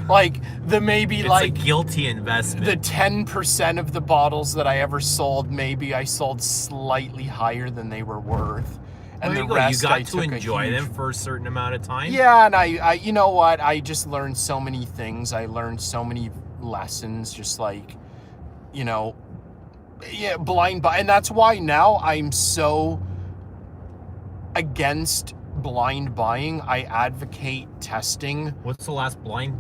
Speaker 1: Like, it's
Speaker 2: a guilty investment.
Speaker 1: The 10% of the bottles that I ever sold, maybe I sold slightly higher than they were worth. And the rest,
Speaker 2: you got to enjoy them for a certain amount of time.
Speaker 1: Yeah, and I you know what? I just learned so many things. I learned so many lessons, just like, you know, yeah, blind buy. And that's why now I'm so against blind buying. I advocate testing.
Speaker 2: What's the last blind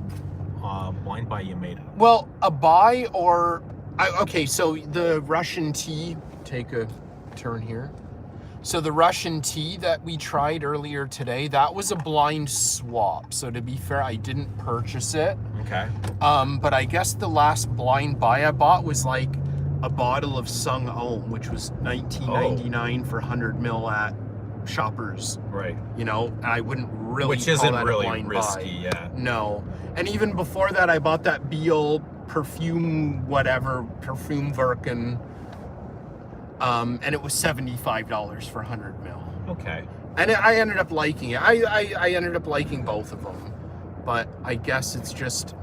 Speaker 2: buy you made?
Speaker 1: Well, a buy or... okay, so the Russian tea, take a turn here. So the Russian tea that we tried earlier today, that was a blind swap. So to be fair, I didn't purchase it.
Speaker 2: Okay.
Speaker 1: But I guess the last blind buy I bought was like a bottle of Sung Om, which was $19.99 for 100 ml at Shoppers.
Speaker 2: Right.
Speaker 1: You know, and I wouldn't really
Speaker 2: Which
Speaker 1: call
Speaker 2: isn't
Speaker 1: that
Speaker 2: really
Speaker 1: a blind
Speaker 2: risky,
Speaker 1: buy.
Speaker 2: yeah.
Speaker 1: No. And even before that, I bought that Beal perfume perfume Birkin, and it was $75 for 100 ml.
Speaker 2: Okay.
Speaker 1: And I ended up liking it. I ended up liking both of them, but I guess it's just,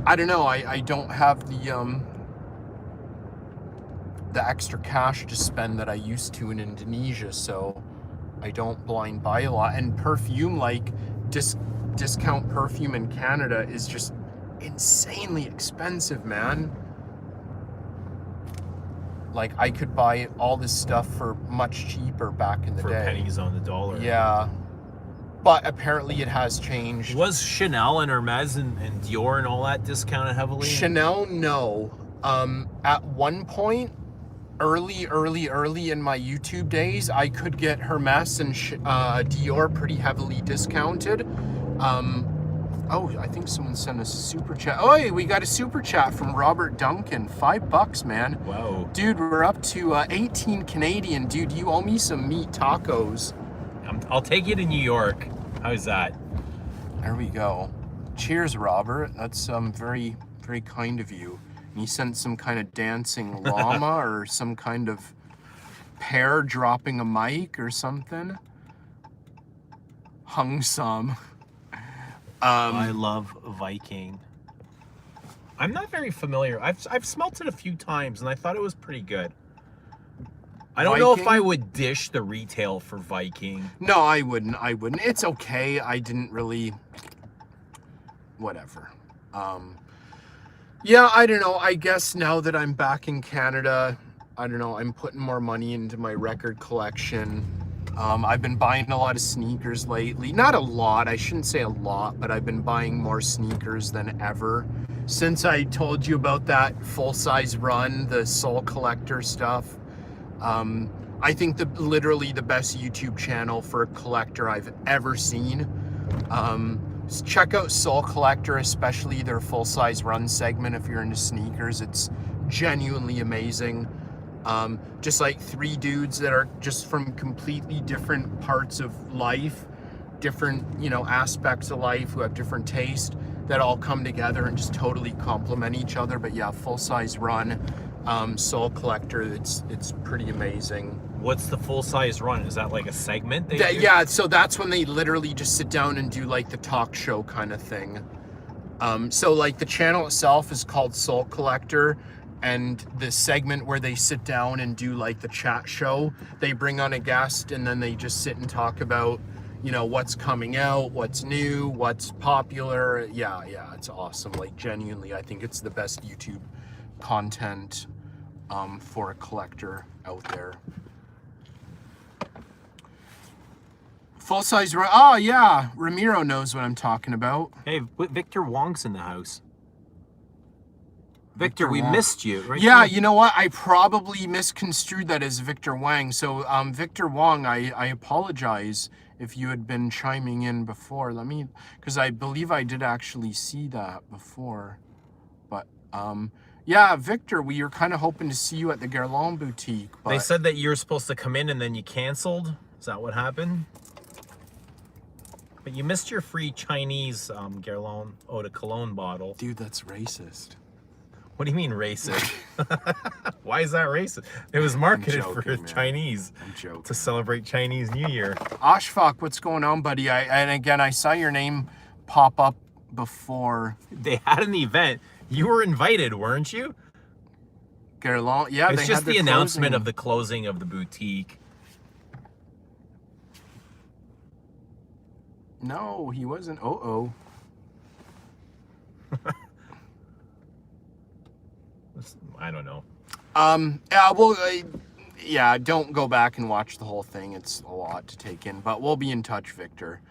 Speaker 1: I don't know. I don't have the extra cash to spend that I used to in Indonesia, so I don't blind buy a lot. And perfume, like discount perfume in Canada is just insanely expensive, man. Like, I could buy all this stuff for much cheaper back in the day.
Speaker 2: For pennies on the dollar.
Speaker 1: Yeah. But apparently it has changed.
Speaker 2: Was Chanel and Hermes and Dior and all that discounted heavily?
Speaker 1: Chanel, no. At one point, early in my YouTube days, I could get Hermes and Dior pretty heavily discounted. Oh, I think someone sent us a super chat. Oh, hey, we got a super chat from Robert Duncan. $5, man.
Speaker 2: Whoa.
Speaker 1: Dude, we're up to 18 Canadian. Dude, you owe me some meat tacos.
Speaker 2: I'll take you to New York. How's that?
Speaker 1: There we go. Cheers, Robert. That's very, very kind of you. And you sent some kind of dancing llama or some kind of pear dropping a mic or something. Hung some.
Speaker 2: I love Viking. I'm not very familiar. I've smelt it a few times and I thought it was pretty good. I don't know if I would dish the retail for Viking.
Speaker 1: No, I wouldn't. It's okay. I didn't really. Whatever. Yeah, I don't know. I guess now that I'm back in Canada, I don't know. I'm putting more money into my record collection. I've been buying a lot of sneakers lately. Not a lot, I shouldn't say a lot, but I've been buying more sneakers than ever. Since I told you about that full-size run, the Soul Collector stuff, I think literally the best YouTube channel for a collector I've ever seen. Check out Soul Collector, especially their full-size run segment if you're into sneakers. It's genuinely amazing. Just like three dudes that are just from completely different parts of life, different, aspects of life, who have different taste, that all come together and just totally complement each other. But yeah, full-size run, Soul Collector, it's pretty amazing.
Speaker 2: What's the full-size run? Is that like a segment?
Speaker 1: Yeah, so that's when they literally just sit down and do like the talk show kind of thing. So like the channel itself is called Soul Collector, and the segment where they sit down and do like the chat show, they bring on a guest and then they just sit and talk about, what's coming out, what's new, what's popular. Yeah, it's awesome. Like genuinely, I think it's the best YouTube content for a collector out there. Full-size run. Oh yeah, Ramiro knows what I'm talking about.
Speaker 2: Hey, Victor Wong's in the house. Victor, we missed you. Right?
Speaker 1: Yeah, you know what? I probably misconstrued that as Victor Wang. So, Victor Wong, I apologize if you had been chiming in before. Because I believe I did actually see that before. But, yeah, Victor, we were kind of hoping to see you at the Guerlain boutique. But
Speaker 2: they said that you were supposed to come in and then you canceled. Is that what happened? But you missed your free Chinese Guerlain Eau de Cologne bottle.
Speaker 1: Dude, that's racist.
Speaker 2: What do you mean racist? Why is that racist? It was marketed for
Speaker 1: man.
Speaker 2: Chinese.
Speaker 1: I'm joking.
Speaker 2: To celebrate Chinese New Year.
Speaker 1: Ashfaq, what's going on, buddy? And again, I saw your name pop up before.
Speaker 2: They had an event. You were invited, weren't you?
Speaker 1: Guerlain, yeah.
Speaker 2: It's just the announcement of the closing of the boutique.
Speaker 1: No, he wasn't.
Speaker 2: I don't know.
Speaker 1: Yeah, don't go back and watch the whole thing. It's a lot to take in, but we'll be in touch, Victor.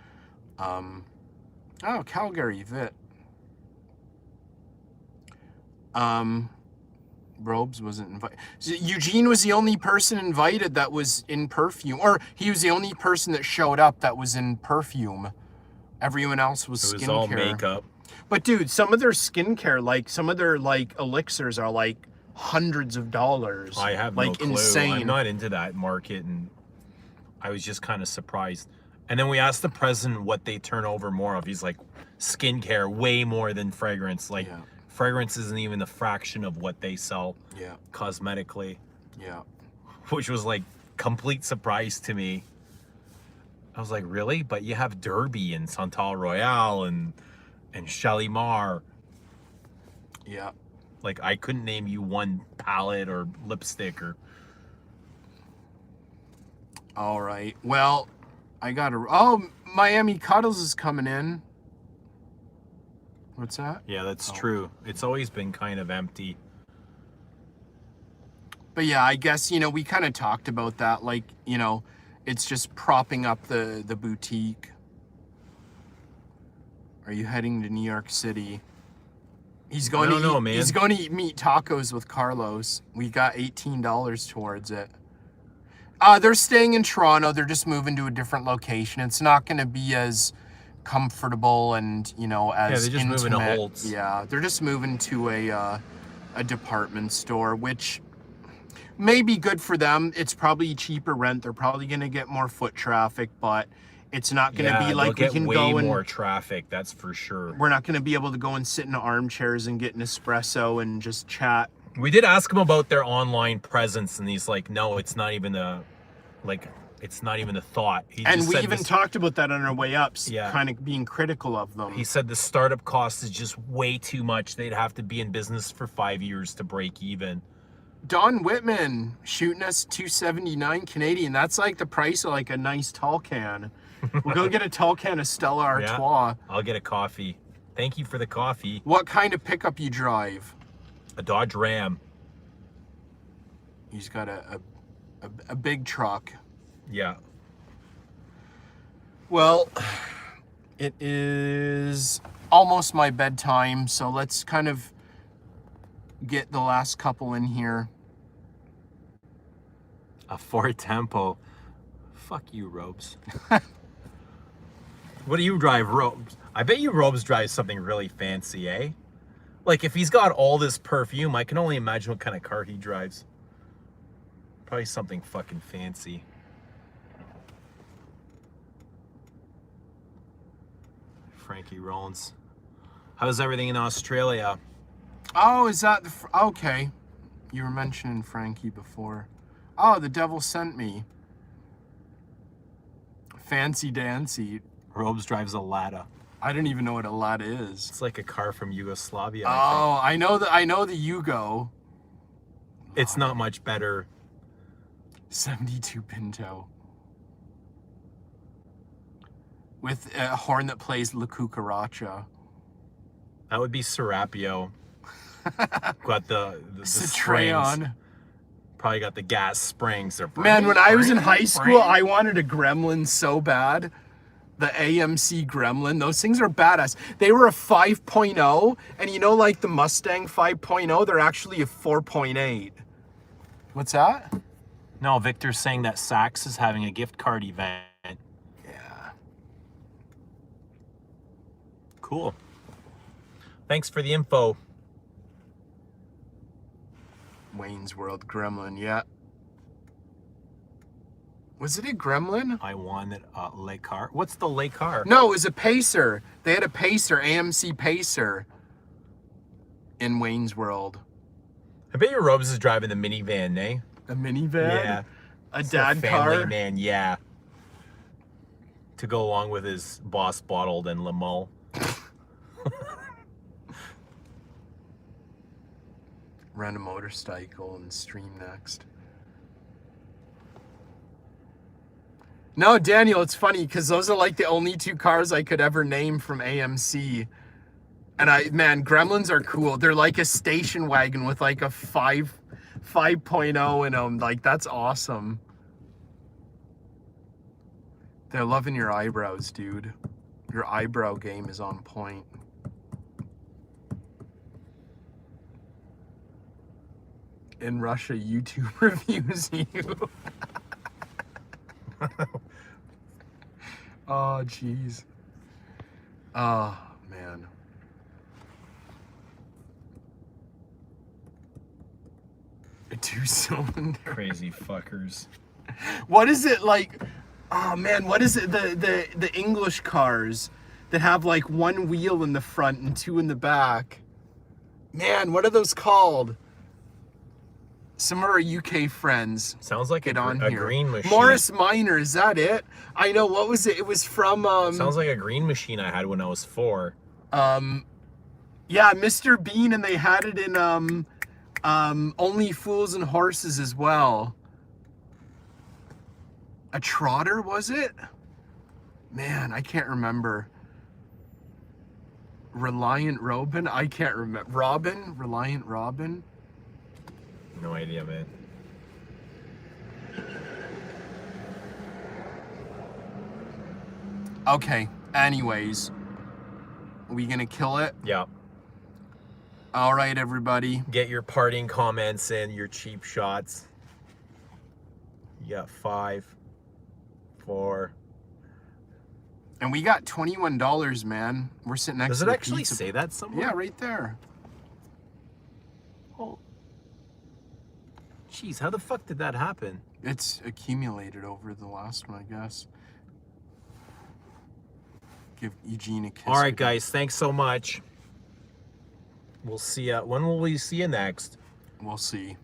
Speaker 1: Calgary, Vit. Robes wasn't invited. Eugene was the only person invited that was in perfume, or he was the only person that showed up that was in perfume. Everyone else was skincare.
Speaker 2: It was all makeup.
Speaker 1: But dude, some of their skincare, like some of their like elixirs are like hundreds of dollars.
Speaker 2: I have
Speaker 1: like
Speaker 2: no clue.
Speaker 1: insane.
Speaker 2: I'm not into that market, and I was just kind of surprised. And then we asked the president what they turn over more of. He's like, skincare, way more than fragrance. Like, fragrance isn't even a fraction of what they sell cosmetically. Yeah. Which was like complete surprise to me. I was like, really? But you have Derby and Santal Royale and Shalimar. Yeah. Like, I couldn't name you one palette or lipstick or...
Speaker 1: All right. Well, I got to... Oh, Miami Cuddles is coming in. What's that?
Speaker 2: Yeah, that's true. It's always been kind of empty.
Speaker 1: But yeah, I guess, we kind of talked about that. Like, it's just propping up the boutique. Are you heading to New York City? He's going to eat, man. He's going to eat meat tacos with Carlos. We got $18 towards it. They're staying in Toronto. They're just moving to a different location. It's not going to be as comfortable and, you know, as
Speaker 2: they're just moving to
Speaker 1: intimate.
Speaker 2: Holtz.
Speaker 1: Yeah, they're just moving to a department store, which may be good for them. It's probably cheaper rent. They're probably going to get more foot traffic, but it's not going to be like we can
Speaker 2: way
Speaker 1: go and
Speaker 2: more traffic, that's for sure.
Speaker 1: we're not going to be able to go and sit in armchairs and get an espresso and just chat.
Speaker 2: We did ask him about their online presence, and he's like, no, it's not even a thought.
Speaker 1: And we even talked about that on our way up,
Speaker 2: Yeah.
Speaker 1: kind of being critical of them.
Speaker 2: He said the startup cost is just way too much. They'd have to be in business for 5 years to break even.
Speaker 1: Don Whitman shooting us $2.79 Canadian. That's like the price of like a nice tall can. We'll go get a tall can of Stella Artois.
Speaker 2: I'll get a coffee. Thank you for the coffee.
Speaker 1: What kind of pickup you drive?
Speaker 2: A Dodge Ram.
Speaker 1: He's got a big truck.
Speaker 2: Yeah.
Speaker 1: Well, it is almost my bedtime, so let's kind of get the last couple in here.
Speaker 2: A Ford Tempo. Fuck you, Robes. What do you drive, Robes? I bet you Robes drives something really fancy, eh? Like, if he's got all this perfume, I can only imagine what kind of car he drives. Probably something fucking fancy. Frankie Rollins. How's everything in Australia?
Speaker 1: Oh, is that the... Okay. You were mentioning Frankie before. Oh, the devil sent me. Fancy dancy.
Speaker 2: Robes drives a Lada.
Speaker 1: I don't even know what a Lada is.
Speaker 2: It's like a car from Yugoslavia.
Speaker 1: Oh, I know the Yugo.
Speaker 2: It's not much better.
Speaker 1: 72 Pinto. With a horn that plays La Cucaracha.
Speaker 2: That would be Serapio. Got the
Speaker 1: Citraon.
Speaker 2: springs. Probably got the gas springs.
Speaker 1: Man, when I was in high school, I wanted a Gremlin so bad. The AMC Gremlin. Those things are badass. They were a 5.0, and you know, like the Mustang 5.0, they're actually a 4.8. What's that?
Speaker 2: No, Victor's saying that Saks is having a gift card event.
Speaker 1: Yeah.
Speaker 2: Cool. Thanks for the info.
Speaker 1: Wayne's World Gremlin, yeah. Was it a Gremlin?
Speaker 2: I wanted a Le Car. What's the Le Car?
Speaker 1: No, it was a Pacer. They had a Pacer, AMC Pacer in Wayne's World.
Speaker 2: I bet your Robes is driving the minivan, eh?
Speaker 1: A minivan?
Speaker 2: Yeah.
Speaker 1: A
Speaker 2: It's
Speaker 1: dad
Speaker 2: family
Speaker 1: car?
Speaker 2: man, yeah. To go along with his Boss Bottled and Lamol.
Speaker 1: Rent a motorcycle and stream next. No, Daniel, it's funny because those are like the only two cars I could ever name from AMC. And man, Gremlins are cool. They're like a station wagon with like a 5.0 in them. Like, that's awesome. They're loving your eyebrows, dude. Your eyebrow game is on point. In Russia, YouTube reviews you. Oh, jeez. Oh, man. A 2-cylinder.
Speaker 2: Crazy fuckers.
Speaker 1: What is it like? Oh, man, what is it? The English cars that have like one wheel in the front and two in the back. Man, what are those called? Some of our UK friends.
Speaker 2: Sounds like
Speaker 1: Get
Speaker 2: a
Speaker 1: on here.
Speaker 2: green machine.
Speaker 1: Morris Minor, is that it? I know, what was it? It was from
Speaker 2: Sounds like a green machine I had when I was 4.
Speaker 1: yeah, Mr. Bean, and they had it in Only Fools and Horses as well. A Trotter, was it? Man, I can't remember. Reliant Robin? I can't remember. Robin? Reliant Robin?
Speaker 2: No idea, man.
Speaker 1: Okay, anyways. Are we gonna kill it?
Speaker 2: Yeah.
Speaker 1: All right, everybody.
Speaker 2: Get your parting comments in, your cheap shots. You got 5, 4.
Speaker 1: And we got $21, man. We're sitting next
Speaker 2: Does
Speaker 1: to
Speaker 2: it
Speaker 1: the
Speaker 2: actually
Speaker 1: pizza.
Speaker 2: say that somewhere?
Speaker 1: Yeah, right there.
Speaker 2: Oh. Jeez, how the fuck did that happen?
Speaker 1: It's accumulated over the last one, I guess. Give Eugene a kiss.
Speaker 2: All right, guys. Thanks so much. We'll see ya. When will we see you next?
Speaker 1: We'll see.